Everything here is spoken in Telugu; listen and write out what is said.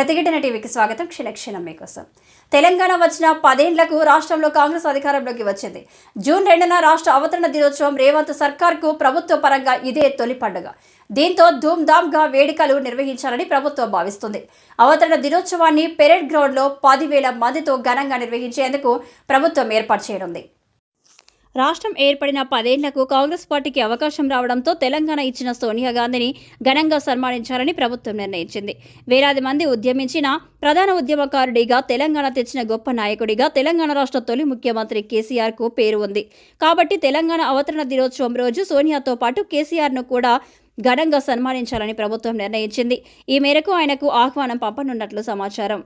ప్రతిఘటన టీవీకి స్వాగతం. క్షణక్షణం మీకోసం. తెలంగాణ వచ్చిన 10 ఏళ్లకు రాష్ట్రంలో కాంగ్రెస్ అధికారంలోకి వచ్చింది. జూన్ 2న రాష్ట్ర అవతరణ దినోత్సవం రేవంత్ సర్కార్కు ప్రభుత్వ పరంగా ఇదే తొలి పండుగ. దీంతో ధూమ్ధామ్గా వేడుకలు నిర్వహించాలని ప్రభుత్వం భావిస్తుంది. అవతరణ దినోత్సవాన్ని పెరేడ్ గ్రౌండ్లో 10,000 మందితో ఘనంగా నిర్వహించేందుకు ప్రభుత్వం ఏర్పాటు చేయనుంది. రాష్ట్రం ఏర్పడిన 10 ఏళ్లకు కాంగ్రెస్ పార్టీకి అవకాశం రావడంతో తెలంగాణ ఇచ్చిన సోనియా గాంధీని ఘనంగా సన్మానించాలని ప్రభుత్వం నిర్ణయించింది. వేలాది మంది ఉద్యమించిన ప్రధాన ఉద్యమకారుడిగా, తెలంగాణ తెచ్చిన గొప్ప నాయకుడిగా తెలంగాణ రాష్ట్ర తొలి ముఖ్యమంత్రి కేసీఆర్కు పేరు ఉంది. కాబట్టి తెలంగాణ అవతరణ దినోత్సవం రోజు సోనియాతో పాటు కేసీఆర్ను కూడా ఘనంగా సన్మానించాలని ప్రభుత్వం నిర్ణయించింది. ఈ మేరకు ఆయనకు ఆహ్వానం పంపనున్నట్లు సమాచారం.